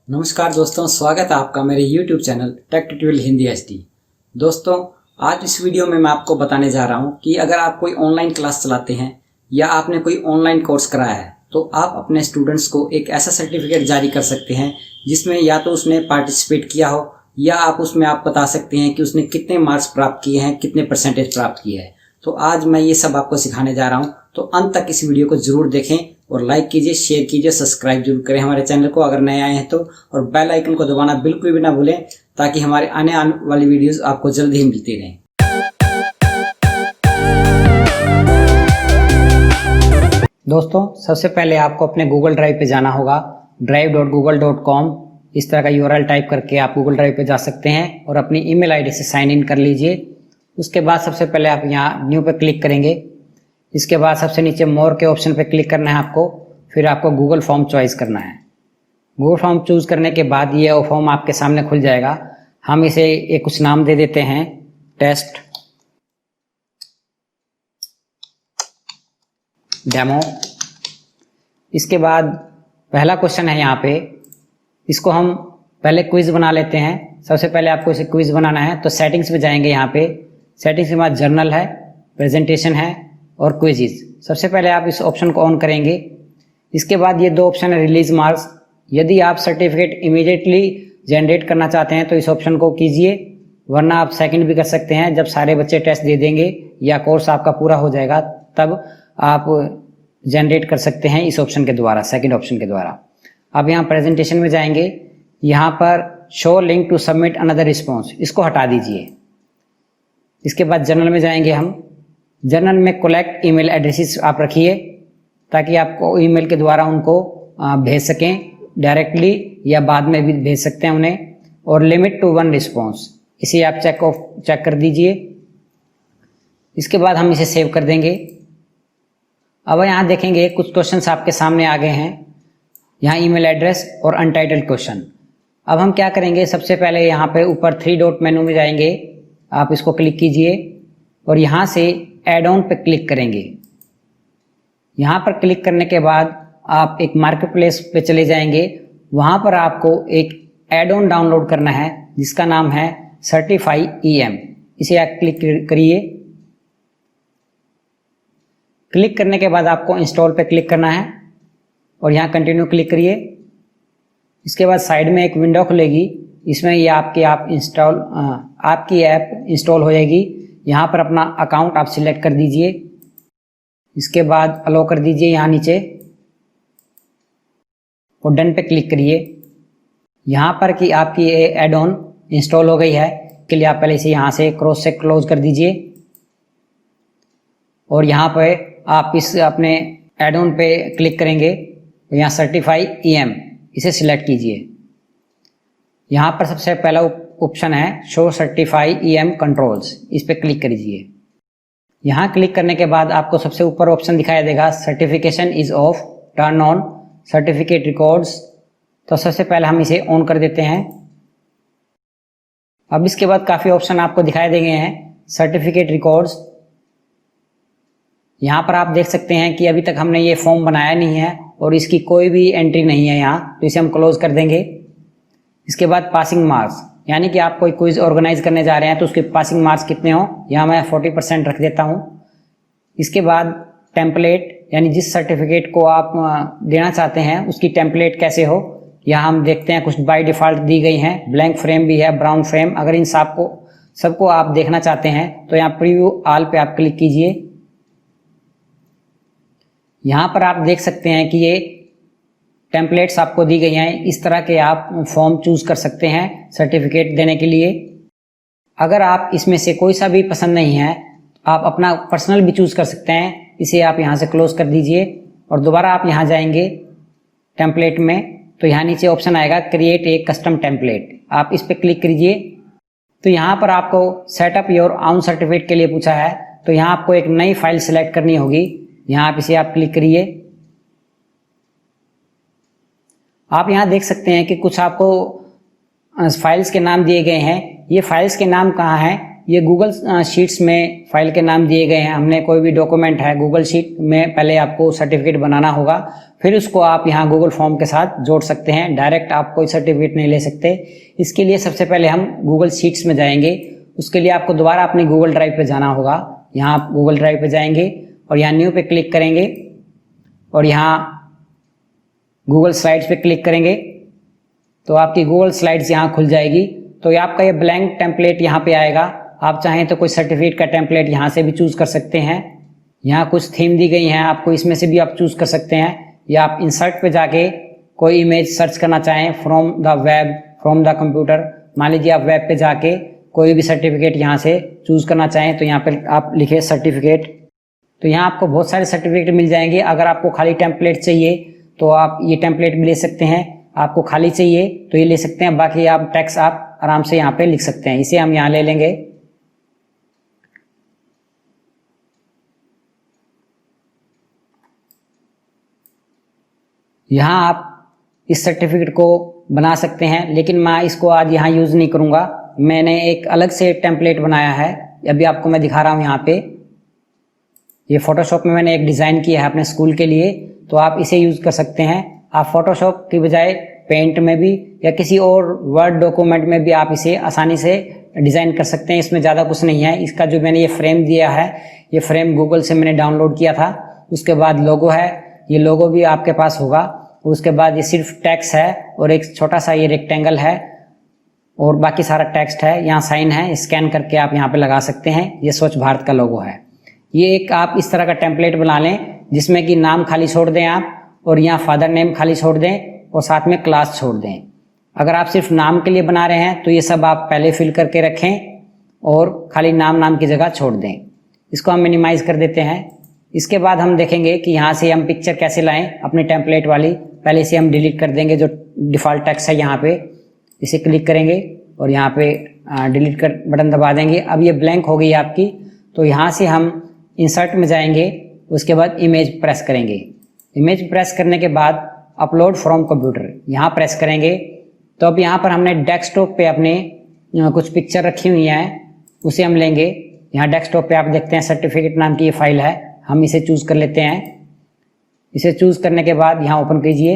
नमस्कार दोस्तों, स्वागत है आपका मेरे YouTube channel tech tutorial Hindi HD. दोस्तों, आज इस वीडियो में मैं आपको बताने जा रहा हूं कि अगर आप कोई ऑनलाइन क्लास चलाते हैं या आपने कोई ऑनलाइन कोर्स कराया है तो आप अपने स्टूडेंट्स को एक ऐसा सर्टिफिकेट जारी कर सकते हैं जिसमें या तो उसने पार्टिसिपेट किया हो या आप उसमें आप बता सकते हैं कि उसने कितने मार्क्स प्राप्त किए हैं, कितने परसेंटेज प्राप्त किए हैं। तो आज मैं ये सब आपको सिखाने जा रहा हूँ, तो अंत तक इस वीडियो को जरूर देखें और लाइक कीजिए, शेयर कीजिए, सब्सक्राइब जरूर करें हमारे चैनल को अगर नए आए हैं तो, और बेल आइकन को दबाना बिल्कुल भी ना भूलें ताकि हमारे आने वाली वीडियोस आपको जल्द ही मिलती रहें। दोस्तों, सबसे पहले आपको अपने गूगल ड्राइव पे जाना होगा। drive.google.com इस तरह का यूआरएल टाइप करके आप गूगल ड्राइव पे जा सकते हैं और अपनी ईमेल आईडी से साइन इन कर लीजिए। उसके बाद सबसे पहले आप यहाँ न्यू पे क्लिक करेंगे। इसके बाद सबसे नीचे मोर के ऑप्शन पे क्लिक करना है आपको। फिर आपको गूगल फॉर्म चॉइस करना है। गूगल फॉर्म चूज करने के बाद ये फॉर्म आपके सामने खुल जाएगा। हम इसे एक कुछ नाम दे देते हैं, टेस्ट डेमो। इसके बाद पहला क्वेश्चन है यहाँ पे, इसको हम पहले क्विज बना लेते हैं। सबसे पहले आपको इसे क्विज बनाना है तो सेटिंग्स पे जाएंगे। यहाँ पे सेटिंग्स के बाद जर्नल है, प्रेजेंटेशन है और क्विजिज। सबसे पहले आप इस ऑप्शन को ऑन करेंगे। इसके बाद ये दो ऑप्शन है, रिलीज मार्क्स। यदि आप सर्टिफिकेट इमीडिएटली जनरेट करना चाहते हैं तो इस ऑप्शन को कीजिए, वरना आप सेकंड भी कर सकते हैं। जब सारे बच्चे टेस्ट दे देंगे या कोर्स आपका पूरा हो जाएगा तब आप जनरेट कर सकते हैं इस ऑप्शन के द्वारा, सेकंड ऑप्शन के द्वारा। अब यहाँ प्रेजेंटेशन में जाएंगे, यहाँ पर show link to submit another response, इसको हटा दीजिए। इसके बाद जर्नल में जाएंगे हम। जर्नल में कलेक्ट ईमेल एड्रेसेस आप रखिए ताकि आपको ईमेल के द्वारा उनको भेज सकें, डायरेक्टली या बाद में भी भेज सकते हैं उन्हें। और लिमिट टू 1 रिस्पॉन्स, इसे आप चेक कर दीजिए। इसके बाद हम इसे सेव कर देंगे। अब यहाँ देखेंगे कुछ क्वेश्चंस आपके सामने आ गए हैं। यहाँ ईमेल एड्रेस और अनटाइटल्ड क्वेश्चन। अब हम क्या करेंगे, सबसे पहले यहाँ पे ऊपर 3 डॉट मेनू में जाएंगे, आप इसको क्लिक कीजिए और यहाँ से ऐड ऑन पे क्लिक करेंगे। यहाँ पर क्लिक करने के बाद आप एक मार्केट प्लेस पे चले जाएंगे। वहाँ पर आपको एक ऐड ऑन डाउनलोड करना है जिसका नाम है सर्टिफाई ईएम। इसे आप क्लिक करिए। क्लिक करने के बाद आपको इंस्टॉल पे क्लिक करना है और यहाँ कंटिन्यू क्लिक करिए। इसके बाद साइड में एक विंडो खुलेगी, इसमें ये आपकी ऐप इंस्टॉल हो जाएगी। यहाँ पर अपना अकाउंट आप सिलेक्ट कर दीजिए। इसके बाद अलो कर दीजिए यहाँ नीचे और डन पे क्लिक करिए। यहाँ पर कि आपकी ये एड ऑन इंस्टॉल हो गई है के लिए आप पहले इसे यहाँ से क्रॉस से क्लोज कर दीजिए और यहाँ पे आप इस अपने एड ऑन पे क्लिक करेंगे। यहाँ सर्टिफाई ईएम इसे सिलेक्ट कीजिए। यहाँ पर सबसे पहला ऑप्शन है शो सर्टिफाई ईएम कंट्रोल्स, इस पे क्लिक करिए। यहाँ क्लिक करने के बाद आपको सबसे ऊपर ऑप्शन दिखाई देगा certification is of, turn on certificate records. तो सबसे पहले हम इसे ऑन कर देते हैं। अब इसके बाद काफी ऑप्शन आपको दिखाई देंगे हैं सर्टिफिकेट रिकॉर्ड्स। यहाँ पर आप देख सकते हैं कि अभी तक हमने ये फॉर्म बनाया नहीं है और इसकी कोई भी एंट्री नहीं है यहाँ, तो इसे हम क्लोज कर देंगे। इसके बाद पासिंग मार्क्स, यानी कि आप कोई क्विज ऑर्गेनाइज करने जा रहे हैं तो उसके पासिंग मार्क्स कितने हो, यहाँ मैं 40% रख देता हूँ। इसके बाद टेम्पलेट, यानी जिस सर्टिफिकेट को आप देना चाहते हैं उसकी टेम्पलेट कैसे हो, यहाँ हम देखते हैं कुछ बाय डिफॉल्ट दी गई हैं। ब्लैंक फ्रेम भी है, ब्राउन फ्रेम। अगर इन सबको आप देखना चाहते हैं तो यहाँ प्रीव्यू ऑल पे आप क्लिक कीजिए। यहाँ पर आप देख सकते हैं कि ये टेम्पलेट्स आपको दी गई हैं। इस तरह के आप फॉर्म चूज कर सकते हैं सर्टिफिकेट देने के लिए। अगर आप इसमें से कोई सा भी पसंद नहीं है आप अपना पर्सनल भी चूज कर सकते हैं। इसे आप यहाँ से क्लोज कर दीजिए और दोबारा आप यहाँ जाएंगे टेम्पलेट में, तो यहाँ नीचे ऑप्शन आएगा क्रिएट ए कस्टम टेम्पलेट, आप इस पर क्लिक कीजिए। तो यहाँ पर आपको सेटअप योर ओन सर्टिफिकेट के लिए पूछा है, तो यहाँ आपको एक नई फाइल सिलेक्ट करनी होगी। यहाँ आप इसे आप क्लिक करिए। आप यहाँ देख सकते हैं कि कुछ आपको फाइल्स के नाम दिए गए हैं। ये फाइल्स के नाम कहाँ हैं, ये गूगल शीट्स में फाइल के नाम दिए गए हैं। हमने कोई भी डॉक्यूमेंट है गूगल शीट में, पहले आपको सर्टिफिकेट बनाना होगा फिर उसको आप यहाँ गूगल फॉर्म के साथ जोड़ सकते हैं। डायरेक्ट आप कोई सर्टिफिकेट नहीं ले सकते। इसके लिए सबसे पहले हम गूगल शीट्स में जाएंगे। उसके लिए आपको दोबारा अपनी गूगल ड्राइव पे जाना होगा। यहाँ आप गूगल ड्राइव पे जाएंगे और यहाँ न्यू पे क्लिक करेंगे और यहाँ गूगल स्लाइड्स पे क्लिक करेंगे तो आपकी गूगल स्लाइड्स यहाँ खुल जाएगी। तो आपका ये ब्लैंक टेम्पलेट यहाँ पे आएगा। आप चाहें तो कोई सर्टिफिकेट का टेम्पलेट यहाँ से भी चूज कर सकते हैं। यहाँ कुछ थीम दी गई हैं, आपको इसमें से भी आप चूज कर सकते हैं। या आप इंसर्ट पे जाके कोई इमेज सर्च करना चाहें from the web, from the computer, मान लीजिए आप वेब पे जाके कोई भी सर्टिफिकेट यहाँ से चूज करना चाहें तो यहाँ पे आप लिखे सर्टिफिकेट, तो यहाँ आपको बहुत सारे सर्टिफिकेट मिल जाएंगे। अगर आपको खाली टेम्पलेट चाहिए तो आप ये टेम्पलेट भी ले सकते हैं, आपको खाली चाहिए तो ये ले सकते हैं। बाकी आप टेक्स्ट आप आराम से यहाँ पे लिख सकते हैं। इसे हम यहाँ ले लेंगे। यहाँ आप इस सर्टिफिकेट को बना सकते हैं, लेकिन मैं इसको आज यहाँ यूज नहीं करूँगा। मैंने एक अलग से टेम्पलेट बनाया है, अभी आपको मैं दिखा रहा हूँ। यहाँ पे ये फोटोशॉप में मैंने एक डिज़ाइन किया है अपने स्कूल के लिए, तो आप इसे यूज कर सकते हैं। आप फोटोशॉप की बजाय पेंट में भी या किसी और वर्ड डॉक्यूमेंट में भी आप इसे आसानी से डिज़ाइन कर सकते हैं। इसमें ज़्यादा कुछ नहीं है। इसका जो मैंने ये फ्रेम दिया है, ये फ्रेम गूगल से मैंने डाउनलोड किया था। उसके बाद लोगो है, ये लोगो भी आपके पास होगा। उसके बाद ये सिर्फ टेक्स्ट है और एक छोटा सा ये रेक्टेंगल है और बाकी सारा टेक्स्ट है। यहाँ साइन है, स्कैन करके आप यहाँ पे लगा सकते हैं। ये स्वच्छ भारत का लोगो है। ये एक आप इस तरह का टेम्पलेट बना लें जिसमें कि नाम खाली छोड़ दें आप, और यहाँ फादर नेम खाली छोड़ दें और साथ में क्लास छोड़ दें। अगर आप सिर्फ नाम के लिए बना रहे हैं तो ये सब आप पहले फिल करके रखें और खाली नाम की जगह छोड़ दें। इसको हम मिनिमाइज कर देते हैं। इसके बाद हम देखेंगे कि यहाँ से हम पिक्चर कैसे लाएं अपनी टेम्पलेट वाली। पहले इसे हम डिलीट कर देंगे, जो डिफ़ॉल्ट टेक्स्ट है यहाँ पे, इसे क्लिक करेंगे और यहाँ पे डिलीट कर बटन दबा देंगे। अब ये ब्लैंक हो गई आपकी। तो यहाँ से हम इंसर्ट में जाएंगे, उसके बाद इमेज प्रेस करेंगे। इमेज प्रेस करने के बाद अपलोड फ्रॉम कंप्यूटर यहाँ प्रेस करेंगे। तो अब यहाँ पर हमने डेस्कटॉप पे अपने कुछ पिक्चर रखी हुई हैं, उसे हम लेंगे। यहाँ डेस्कटॉप पे आप देखते हैं सर्टिफिकेट नाम की ये फाइल है, हम इसे चूज कर लेते हैं। इसे चूज करने के बाद यहाँ ओपन कीजिए।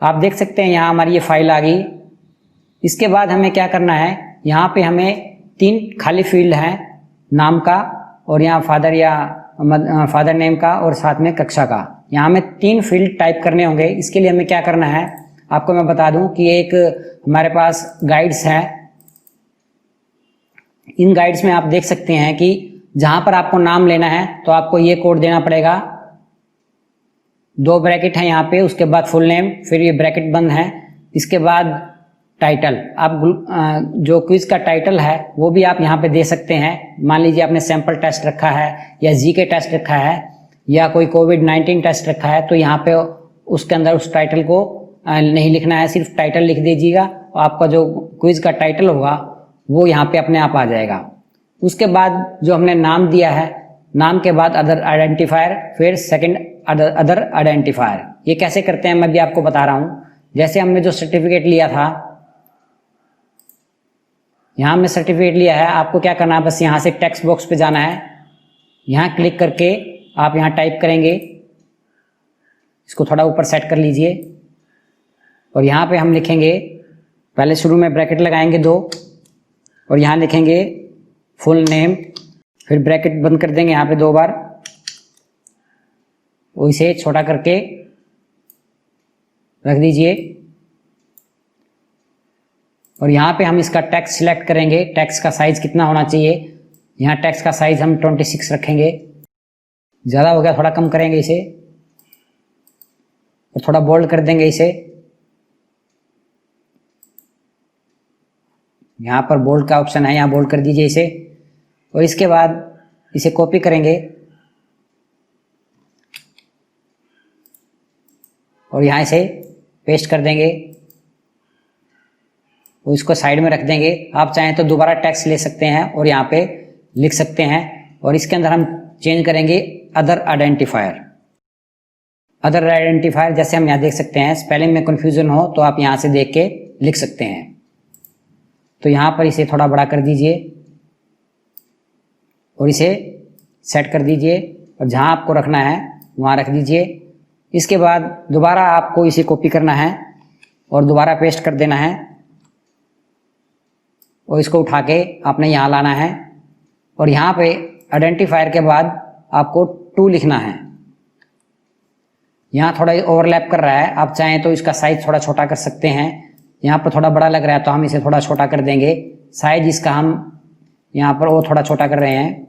आप देख सकते हैं यहाँ हमारी ये फाइल आ गई। इसके बाद हमें क्या करना है, यहाँ पे हमें 3 खाली फील्ड हैं, नाम का और यहाँ फादर या फादर नेम का और साथ में कक्षा का। यहाँ हमें 3 फील्ड टाइप करने होंगे। इसके लिए हमें क्या करना है आपको मैं बता दूं कि एक हमारे पास गाइड्स है। इन गाइड्स में आप देख सकते हैं कि जहां पर आपको नाम लेना है तो आपको ये कोड देना पड़ेगा। 2 ब्रैकेट है यहाँ पे, उसके बाद फुल नेम, फिर ये ब्रैकेट बंद है। इसके बाद टाइटल, आप जो क्विज का टाइटल है वो भी आप यहाँ पे दे सकते हैं। मान लीजिए आपने सैंपल टेस्ट रखा है या जीके टेस्ट रखा है या कोई कोविड-19 टेस्ट रखा है, तो यहाँ पे उसके अंदर उस टाइटल को नहीं लिखना है, सिर्फ टाइटल लिख दीजिएगा और आपका जो क्विज का टाइटल होगा वो यहाँ पे अपने आप आ जाएगा। उसके बाद जो हमने नाम दिया है, नाम के बाद अदर आइडेंटिफायर, फिर सेकंड अदर आइडेंटिफायर। ये कैसे करते हैं मैं भी आपको बता रहा हूँ। जैसे हमने जो सर्टिफिकेट लिया था, यहाँ हमने सर्टिफिकेट लिया है, आपको क्या करना है, बस यहाँ से टेक्स्ट बॉक्स पे जाना है। यहाँ क्लिक करके आप यहाँ टाइप करेंगे, इसको थोड़ा ऊपर सेट कर लीजिए और यहाँ पे हम लिखेंगे, पहले शुरू में ब्रैकेट लगाएंगे 2 और यहाँ लिखेंगे फुल नेम, फिर ब्रैकेट बंद कर देंगे यहाँ पे 2 बार, वो इसे छोटा करके रख दीजिए और यहाँ पे हम इसका टेक्स्ट सिलेक्ट करेंगे। टेक्स्ट का साइज कितना होना चाहिए, यहाँ टेक्स्ट का साइज हम 26 रखेंगे। ज़्यादा हो गया, थोड़ा कम करेंगे इसे और थोड़ा बोल्ड कर देंगे इसे। यहाँ पर बोल्ड का ऑप्शन है, यहाँ बोल्ड कर दीजिए इसे और इसके बाद इसे कॉपी करेंगे और यहाँ इसे पेस्ट कर देंगे और इसको साइड में रख देंगे। आप चाहें तो दोबारा टेक्स्ट ले सकते हैं और यहाँ पे लिख सकते हैं और इसके अंदर हम चेंज करेंगे अदर आइडेंटिफायर। अदर आइडेंटिफायर जैसे हम यहाँ देख सकते हैं, स्पेलिंग में कंफ्यूजन हो तो आप यहाँ से देख के लिख सकते हैं। तो यहाँ पर इसे थोड़ा बड़ा कर दीजिए और इसे सेट कर दीजिए और जहाँ आपको रखना है वहाँ रख दीजिए। इसके बाद दोबारा आपको इसे कॉपी करना है और दोबारा पेस्ट कर देना है और इसको उठा के आपने यहाँ लाना है और यहाँ पे आइडेंटिफायर के बाद आपको 2 लिखना है। यहाँ थोड़ा ओवरलैप कर रहा है, आप चाहें तो इसका साइज थोड़ा छोटा कर सकते हैं। यहाँ पर थोड़ा बड़ा लग रहा है तो हम इसे थोड़ा छोटा कर देंगे। साइज इसका हम यहाँ पर वो थोड़ा छोटा कर रहे हैं।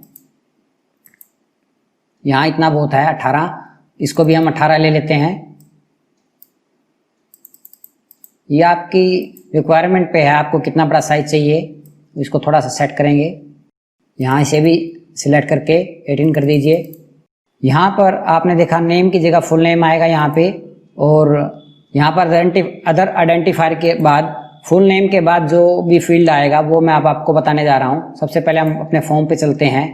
यहाँ इतना बहुत है 18, इसको भी हम 18 ले लेते हैं। ये आपकी रिक्वायरमेंट पे है, आपको कितना बड़ा साइज चाहिए, इसको थोड़ा सा सेट करेंगे। यहाँ इसे भी सिलेक्ट करके 18 कर दीजिए। यहाँ पर आपने देखा नेम की जगह फुल नेम आएगा यहाँ पे, और यहाँ पर अदर आइडेंटिफायर के बाद फुल नेम के बाद जो भी फील्ड आएगा वो मैं अब आपको बताने जा रहा हूँ। सबसे पहले हम अपने फॉर्म पे चलते हैं।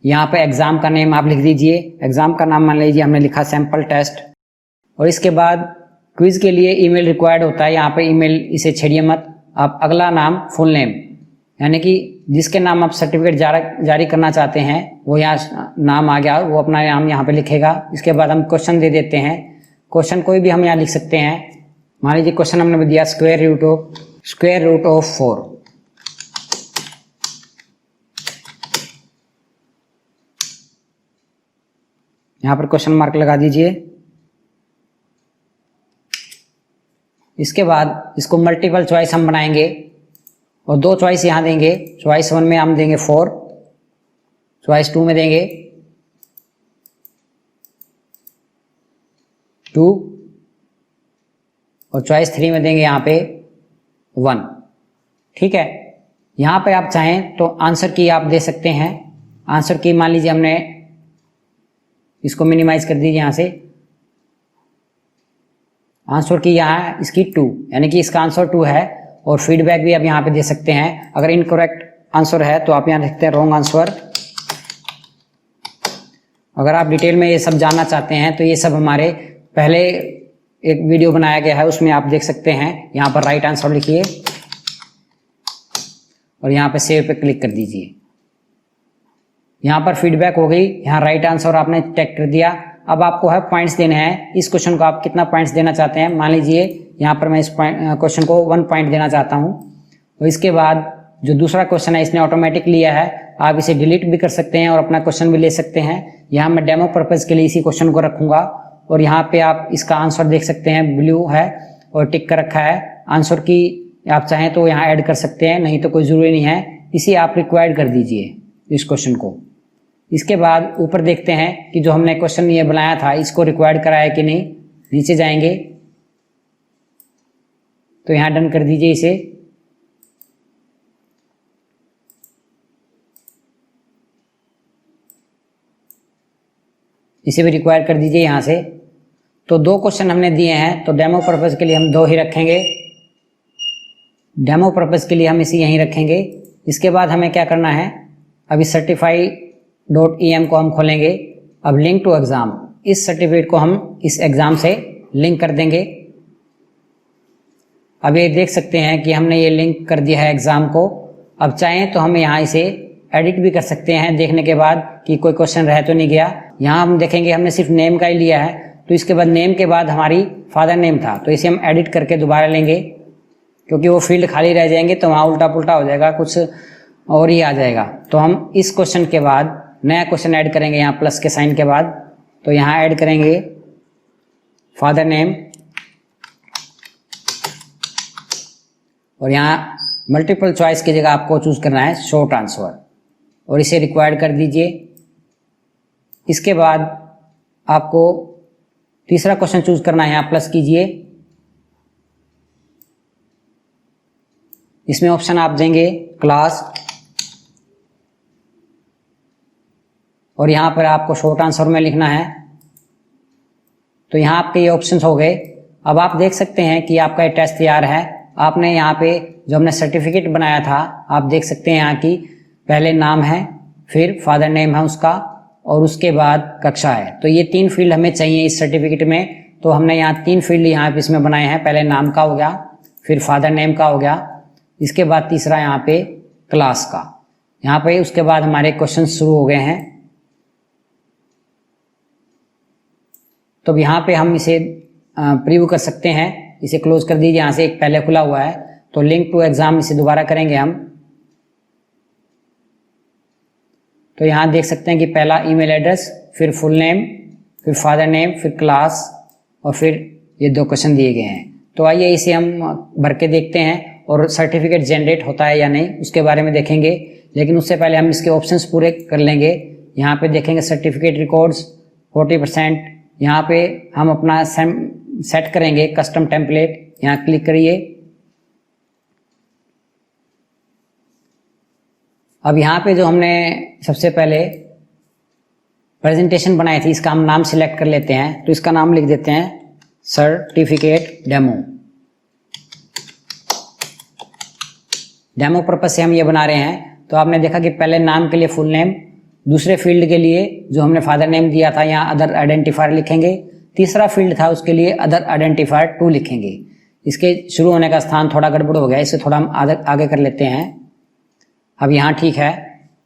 यहाँ पे एग्जाम का नेम आप लिख दीजिए। एग्जाम का नाम मान लीजिए हमने लिखा सैंपल टेस्ट, और इसके बाद क्विज के लिए ईमेल रिक्वायर्ड होता है। यहाँ पे ईमेल इसे छेड़िए मत। आप अगला नाम फुल नेम, यानी कि जिसके नाम आप सर्टिफिकेट जारी करना चाहते हैं वो यहाँ नाम आ गया, वो अपना नाम यहाँ पे लिखेगा। इसके बाद हम क्वेश्चन दे देते हैं। क्वेश्चन कोई भी हम यहाँ लिख सकते हैं। मान लीजिए क्वेश्चन हमने दिया स्क्वायर रूट ऑफ 4। यहाँ पर क्वेश्चन मार्क लगा दीजिए। इसके बाद इसको मल्टीपल चॉइस हम बनाएंगे और 2 चॉइस यहाँ देंगे। चॉइस 1 में हम देंगे 4, चॉइस 2 में देंगे 2 और चॉइस 3 में देंगे यहाँ पे 1। ठीक है। यहाँ पे आप चाहें तो आंसर की आप दे सकते हैं। आंसर की मान लीजिए हमने इसको मिनिमाइज कर दीजिए यहाँ से। आंसर की यहाँ इसकी 2, यानी कि इसका आंसर 2 है। और फीडबैक भी आप यहाँ पे दे सकते हैं। अगर इनकरेक्ट आंसर है तो आप यहाँ लिखते हैं रॉन्ग आंसर। अगर आप डिटेल में ये सब जानना चाहते हैं तो ये सब हमारे पहले एक वीडियो बनाया गया है, उसमें आप देख सकते हैं। यहाँ पर राइट आंसर लिखिए और यहाँ पे सेव पे क्लिक कर दीजिए। यहाँ पर फीडबैक हो गई। यहाँ राइट आंसर आपने टिक कर दिया। अब आपको है पॉइंट्स देने हैं। इस क्वेश्चन को आप कितना पॉइंट्स देना चाहते हैं। मान लीजिए यहाँ पर मैं इस क्वेश्चन को 1 पॉइंट देना चाहता हूँ। और इसके बाद जो दूसरा क्वेश्चन है इसने ऑटोमेटिक लिया है, आप इसे डिलीट भी कर सकते हैं और अपना क्वेश्चन भी ले सकते हैं। यहाँ मैं डेमो पर्पज के लिए इसी क्वेश्चन को रखूंगा और यहाँ पे आप इसका आंसर देख सकते हैं, ब्लू है और टिक कर रखा है। आंसर की आप चाहें तो यहाँ ऐड कर सकते हैं, नहीं तो कोई जरूरी नहीं है। इसे आप रिक्वायर्ड कर दीजिए इस क्वेश्चन को। इसके बाद ऊपर देखते हैं कि जो हमने क्वेश्चन ये बनाया था इसको रिक्वायर्ड करा है कि नहीं। नीचे जाएंगे तो यहाँ डन कर दीजिए इसे। इसे भी रिक्वायर कर दीजिए यहाँ से। तो 2 क्वेश्चन हमने दिए हैं, तो डेमो पर्पज के लिए हम 2 ही रखेंगे। डेमो पर्पज के लिए हम इसे यहीं रखेंगे। इसके बाद हमें क्या करना है, अभी certify.em को हम खोलेंगे। अब लिंक टू एग्जाम, इस सर्टिफिकेट को हम इस एग्जाम से लिंक कर देंगे। अब ये देख सकते हैं कि हमने ये लिंक कर दिया है एग्जाम को। अब चाहें तो हम यहाँ इसे एडिट भी कर सकते हैं देखने के बाद कि कोई क्वेश्चन रह तो नहीं गया। यहाँ हम देखेंगे हमने सिर्फ नेम का ही लिया है, तो इसके बाद नेम के बाद हमारी फादर नेम था, तो इसे हम एडिट करके दोबारा लेंगे क्योंकि वो फील्ड खाली रह जाएंगे तो वहाँ उल्टा पुल्टा हो जाएगा, कुछ और ही आ जाएगा। तो हम इस क्वेश्चन के बाद नया क्वेश्चन ऐड करेंगे यहाँ प्लस के साइन के बाद। तो यहाँ ऐड करेंगे फादर नेम और यहाँ मल्टीपल चॉइस की जगह आपको चूज करना है शॉर्ट आंसर और इसे रिक्वायर्ड कर दीजिए। इसके बाद आपको तीसरा क्वेश्चन चूज करना है, यहाँ प्लस कीजिए। इसमें ऑप्शन आप देंगे क्लास और यहाँ पर आपको शॉर्ट आंसर में लिखना है। तो यहाँ आपके ये ऑप्शंस हो गए। अब आप देख सकते हैं कि आपका ये टेस्ट तैयार है। आपने यहाँ पे जो हमने सर्टिफिकेट बनाया था आप देख सकते हैं यहाँ की पहले नाम है, फिर फादर नेम है उसका और उसके बाद कक्षा है। तो ये 3 फील्ड हमें चाहिए इस सर्टिफिकेट में। तो हमने यहाँ 3 फील्ड यहाँ पे इसमें बनाए हैं। पहले नाम का हो गया, फिर फादर नेम का हो गया, इसके बाद तीसरा यहाँ पे क्लास का। यहाँ पे उसके बाद हमारे क्वेश्चन शुरू हो गए हैं। तो अब यहाँ पे हम इसे प्रीव्यू कर सकते हैं। इसे क्लोज कर दीजिए, यहाँ से एक पहले खुला हुआ है, तो लिंक टू एग्जाम इसे दोबारा करेंगे हम। तो यहाँ देख सकते हैं कि पहला ईमेल एड्रेस, फिर फुल नेम, फिर फादर नेम, फिर क्लास, और फिर ये 2 क्वेश्चन दिए गए हैं। तो आइए इसे हम भर के देखते हैं और सर्टिफिकेट जनरेट होता है या नहीं उसके बारे में देखेंगे। लेकिन उससे पहले हम इसके ऑप्शंस पूरे कर लेंगे। यहाँ पे देखेंगे सर्टिफिकेट रिकॉर्ड्स 40%। यहाँ पे हम अपना सेट करेंगे कस्टम टेम्पलेट, यहाँ क्लिक करिए। अब यहाँ पे जो हमने सबसे पहले प्रेजेंटेशन बनाई थी, इसका हम नाम सिलेक्ट कर लेते हैं। तो इसका नाम लिख देते हैं सर्टिफिकेट डेमो। डेमो पर्पज से हम ये बना रहे हैं। तो आपने देखा कि पहले नाम के लिए फुल नेम, दूसरे फील्ड के लिए जो हमने फादर नेम दिया था यहाँ अदर आइडेंटिफायर लिखेंगे, तीसरा फील्ड था उसके लिए अदर आइडेंटिफायर 2 लिखेंगे। इसके शुरू होने का स्थान थोड़ा गड़बड़ हो गया, इसे थोड़ा हम आगे कर लेते हैं। अब यहाँ ठीक है।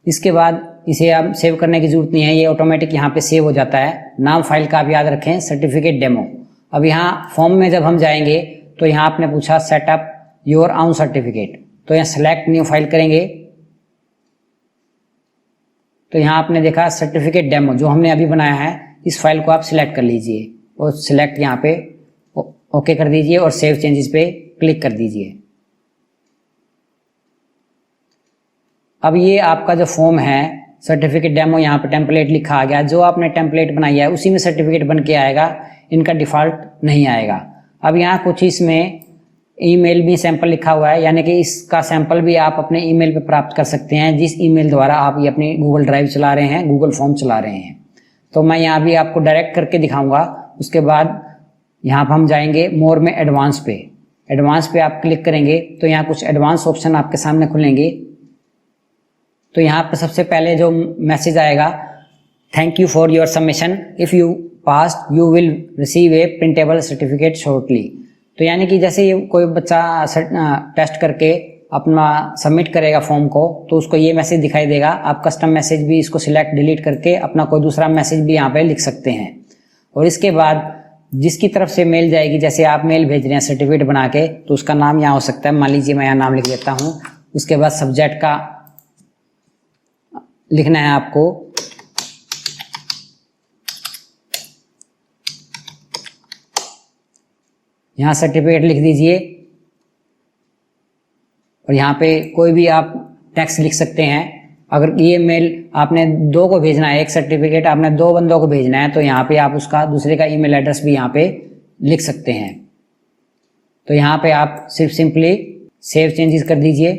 इसके बाद इसे अब सेव करने की जरूरत नहीं है, ये ऑटोमेटिक यहाँ पे सेव हो जाता है। नाम फाइल का आप याद रखें सर्टिफिकेट डेमो। अब यहाँ फॉर्म में जब हम जाएंगे तो यहाँ आपने पूछा सेटअप योर ओन सर्टिफिकेट, तो यहाँ सेलेक्ट न्यू फाइल करेंगे। तो यहाँ आपने देखा सर्टिफिकेट डेमो जो हमने अभी बनाया है, इस फाइल को आप सिलेक्ट कर लीजिए और सिलेक्ट यहाँ पे ओके कर दीजिए और सेव चेंजेस पे क्लिक कर दीजिए। अब ये आपका जो फॉर्म है सर्टिफिकेट डेमो, यहाँ पे टेम्पलेट लिखा आ गया। जो आपने टेम्पलेट बनाई है उसी में सर्टिफिकेट बन के आएगा, इनका डिफ़ॉल्ट नहीं आएगा। अब यहाँ कुछ इसमें ईमेल भी सैंपल लिखा हुआ है, यानी कि इसका सैंपल भी आप अपने ईमेल पे प्राप्त कर सकते हैं जिस ईमेल द्वारा आप ये अपनी गूगल ड्राइव चला रहे हैं, गूगल फॉर्म चला रहे हैं। तो मैं यहाँ भी आपको डायरेक्ट करके दिखाऊंगा। उसके बाद यहाँ पर हम जाएंगे मोर में एडवांस पे। एडवांस पे आप क्लिक करेंगे तो यहाँ कुछ एडवांस ऑप्शन आपके सामने खुलेंगे। तो यहाँ पर सबसे पहले जो मैसेज आएगा, thank you for your submission, if you passed you will receive A printable certificate shortly. तो यानी कि जैसे ये कोई बच्चा टेस्ट करके अपना सबमिट करेगा फॉर्म को, तो उसको ये मैसेज दिखाई देगा। आप कस्टम मैसेज भी इसको सिलेक्ट डिलीट करके अपना कोई दूसरा मैसेज भी यहाँ पे लिख सकते हैं। और इसके बाद जिसकी तरफ से मेल जाएगी, जैसे आप मेल भेज रहे हैं सर्टिफिकेट बना के, तो उसका नाम यहाँ हो सकता है, मान लीजिए मैं यहाँ नाम लिख देता हूँ। उसके बाद सब्जेक्ट का लिखना है आपको, यहाँ सर्टिफिकेट लिख दीजिए और यहाँ पे कोई भी आप टेक्स्ट लिख सकते हैं। अगर ये मेल आपने 2 को भेजना है, एक सर्टिफिकेट आपने 2 बंदों को भेजना है, तो यहाँ पे आप उसका दूसरे का ईमेल एड्रेस भी यहाँ पे लिख सकते हैं। तो यहाँ पे आप सिर्फ सिंपली सेव चेंजेस कर दीजिए।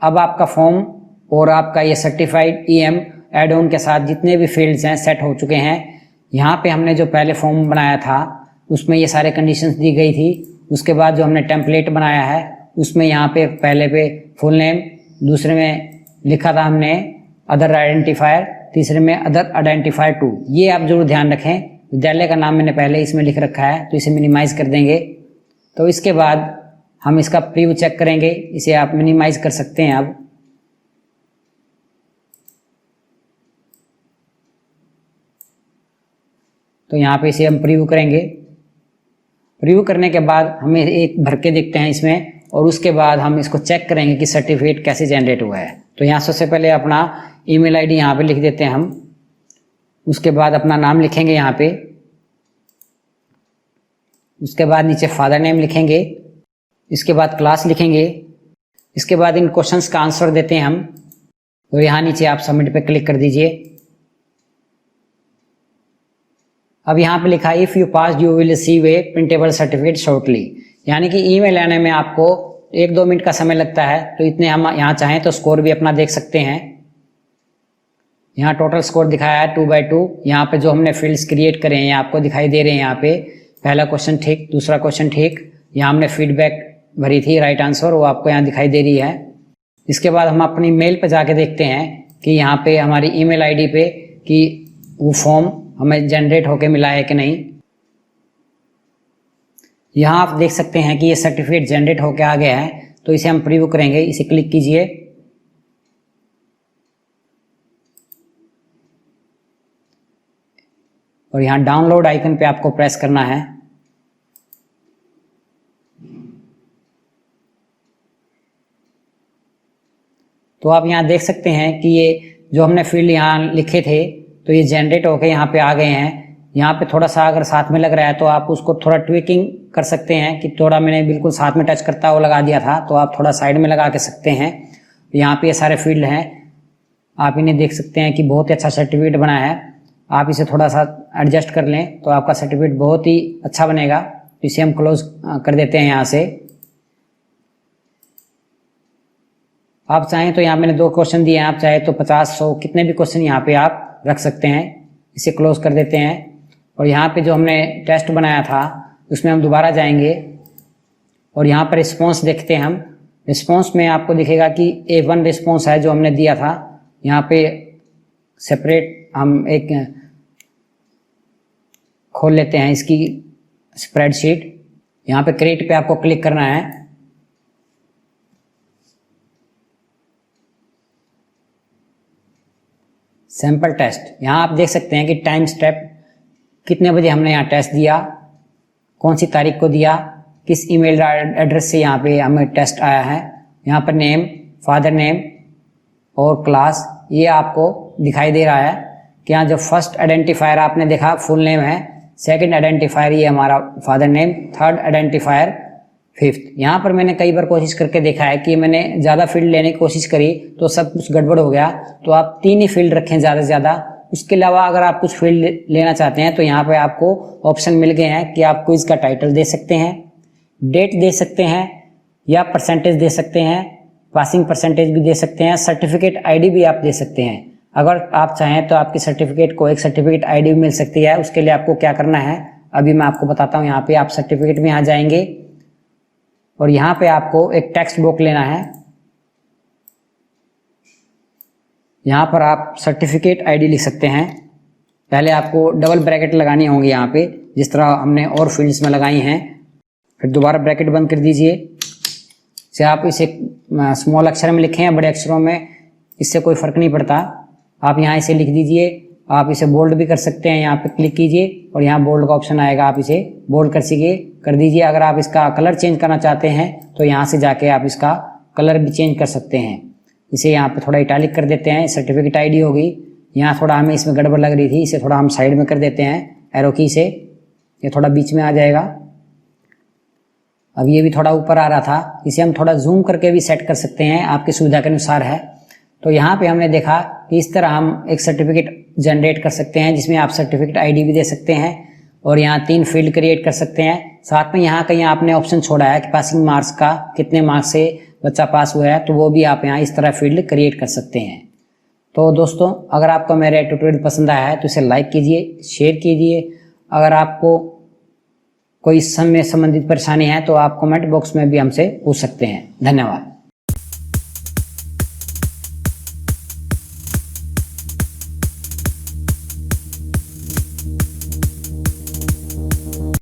अब आपका फॉर्म और आपका ये सर्टिफाइड ईएम एड ऑन के साथ जितने भी फील्ड्स हैं सेट हो चुके हैं। यहाँ पे हमने जो पहले फॉर्म बनाया था उसमें ये सारे कंडीशंस दी गई थी। उसके बाद जो हमने टेम्पलेट बनाया है उसमें यहाँ पे पहले पे फुल नेम, दूसरे में लिखा था हमने अदर आइडेंटिफायर, तीसरे में अदर आइडेंटिफायर 2। ये आप जरूर ध्यान रखें, विद्यालय का नाम मैंने पहले इसमें लिख रखा है, तो इसे मिनिमाइज कर देंगे। तो इसके बाद हम इसका प्रीव्यू चेक करेंगे, इसे आप मिनिमाइज कर सकते हैं। अब तो यहाँ पे इसे हम प्रीव्यू करेंगे। प्रीव्यू करने के बाद हमें एक भर के देखते हैं इसमें, और उसके बाद हम इसको चेक करेंगे कि सर्टिफिकेट कैसे जनरेट हुआ है। तो यहाँ सबसे पहले अपना ईमेल आईडी यहाँ पे लिख देते हैं हम। उसके बाद अपना नाम लिखेंगे यहाँ पे। उसके बाद नीचे फादर नेम लिखेंगे। इसके बाद क्लास लिखेंगे। इसके बाद इन क्वेश्चंस का आंसर देते हैं हम, और यहाँ नीचे आप सबमिट पे क्लिक कर दीजिए। अब यहाँ पे लिखा है if you pass you will receive A printable certificate shortly, यानी कि ईमेल आने में आपको 1-2 मिनट का समय लगता है। तो इतने हम यहाँ चाहें तो स्कोर भी अपना देख सकते हैं। यहाँ टोटल स्कोर दिखाया है 2/2। यहाँ पे जो हमने फील्ड्स क्रिएट करे हैं आपको दिखाई दे रहे हैं। यहाँ पे पहला क्वेश्चन ठीक, दूसरा क्वेश्चन ठीक। यहाँ हमने फीडबैक भरी थी राइट आंसर, वो आपको यहाँ दिखाई दे रही है। इसके बाद हम अपनी मेल पे जाके देखते हैं कि यहाँ पे हमारी ईमेल आईडी पे कि वो फॉर्म हमें जनरेट होके मिला है कि नहीं। यहाँ आप देख सकते हैं कि ये सर्टिफिकेट जनरेट होके आ गया है। तो इसे हम प्रीव्यू करेंगे, इसे क्लिक कीजिए। और यहाँ डाउनलोड आइकन पे आपको प्रेस करना है। तो आप यहाँ देख सकते हैं कि ये जो हमने फील्ड यहाँ लिखे थे तो ये जनरेट होके यहाँ पे आ गए हैं। यहाँ पे थोड़ा सा अगर साथ में लग रहा है तो आप उसको थोड़ा ट्विकिंग कर सकते हैं कि थोड़ा मैंने बिल्कुल साथ में टच करता हुआ लगा दिया था, तो आप थोड़ा साइड में लगा के सकते हैं। यहाँ पे ये सारे फील्ड हैं, आप इन्हें देख सकते हैं कि बहुत ही अच्छा सर्टिफिकेट बना है। आप इसे थोड़ा सा एडजस्ट कर लें तो आपका सर्टिफिकेट बहुत ही अच्छा बनेगा। तो इसे हम क्लोज कर देते हैं यहाँ से। आप चाहें तो यहाँ मैंने 2 क्वेश्चन दिए हैं, आप चाहे तो 50 100 कितने भी क्वेश्चन यहाँ पे आप रख सकते हैं। इसे क्लोज कर देते हैं और यहाँ पे जो हमने टेस्ट बनाया था उसमें हम दोबारा जाएंगे और यहाँ पर रिस्पॉन्स देखते हैं हम। रिस्पॉन्स में आपको दिखेगा कि A1 रिस्पॉन्स है जो हमने दिया था। यहाँ पे सेपरेट हम एक खोल लेते हैं इसकी स्प्रेडशीट। यहाँ पे क्रिएट पे आपको क्लिक करना है। सैंपल टेस्ट, यहाँ आप देख सकते हैं कि टाइम स्टेप कितने बजे हमने यहाँ टेस्ट दिया, कौन सी तारीख को दिया, किस ईमेल एड्रेस से यहाँ पे हमें टेस्ट आया है। यहाँ पर नेम, फादर नेम और क्लास ये आपको दिखाई दे रहा है कि यहाँ जो फर्स्ट आइडेंटिफायर आपने देखा फुल नेम है, सेकंड आइडेंटिफायर ये हमारा father name, third identifier fifth. यहाँ पर मैंने कई बार कोशिश करके देखा है कि मैंने ज़्यादा फील्ड लेने की कोशिश करी तो सब कुछ गड़बड़ हो गया। तो आप 3 ही फील्ड रखें ज़्यादा से ज़्यादा। उसके अलावा अगर आप कुछ फील्ड लेना चाहते हैं तो यहाँ पे आपको ऑप्शन मिल गए हैं कि आप क्विज का टाइटल दे सकते हैं, डेट दे सकते हैं या परसेंटेज दे सकते हैं, पासिंग परसेंटेज भी दे सकते हैं, सर्टिफिकेट आईडी भी आप दे सकते हैं। अगर आप चाहें तो आपकी सर्टिफिकेट को एक सर्टिफिकेट आईडी भी मिल सकती है। उसके लिए आपको क्या करना है अभी मैं आपको बताता हूँ। यहाँ पे आप सर्टिफिकेट में यहाँ जाएंगे और यहाँ पे आपको एक टेक्स्ट बॉक्स लेना है। यहाँ पर आप सर्टिफिकेट आईडी लिख सकते हैं। पहले आपको डबल ब्रैकेट लगानी होंगी यहाँ पे, जिस तरह हमने और फील्ड्स में लगाई हैं। फिर दोबारा ब्रैकेट बंद कर दीजिए। से आप इसे स्मॉल अक्षर में लिखें या बड़े अक्षरों में, इससे कोई फ़र्क नहीं पड़ता। आप यहाँ इसे लिख दीजिए। आप इसे बोल्ड भी कर सकते हैं। यहाँ पे क्लिक कीजिए और यहाँ बोल्ड का ऑप्शन आएगा, आप इसे बोल्ड कर दीजिए। अगर आप इसका कलर चेंज करना चाहते हैं तो यहाँ से जाके आप इसका कलर भी चेंज कर सकते हैं। इसे यहाँ पे थोड़ा इटैलिक कर देते हैं। सर्टिफिकेट आईडी होगी, यहाँ थोड़ा हमें इसमें गड़बड़ लग रही थी, इसे थोड़ा हम साइड में कर देते हैं एरो की से, ये थोड़ा बीच में आ जाएगा। अब ये भी थोड़ा ऊपर आ रहा था, इसे हम थोड़ा जूम करके भी सेट कर सकते हैं, आपकी सुविधा के अनुसार है। तो यहाँ पे हमने देखा कि इस तरह हम एक सर्टिफिकेट जनरेट कर सकते हैं जिसमें आप सर्टिफिकेट आईडी भी दे सकते हैं और यहाँ 3 फील्ड क्रिएट कर सकते हैं। साथ में यहाँ कहीं आपने ऑप्शन छोड़ा है कि पासिंग मार्क्स का, कितने मार्क्स से बच्चा पास हुआ है, तो वो भी आप यहाँ इस तरह फील्ड क्रिएट कर सकते हैं। तो दोस्तों, अगर आपको मेरा ट्यूटोरियल पसंद आया है तो इसे लाइक कीजिए, शेयर कीजिए। अगर आपको कोई इससे संबंधित परेशानी है तो आप कमेंट बॉक्स में भी हमसे पूछ सकते हैं। धन्यवाद।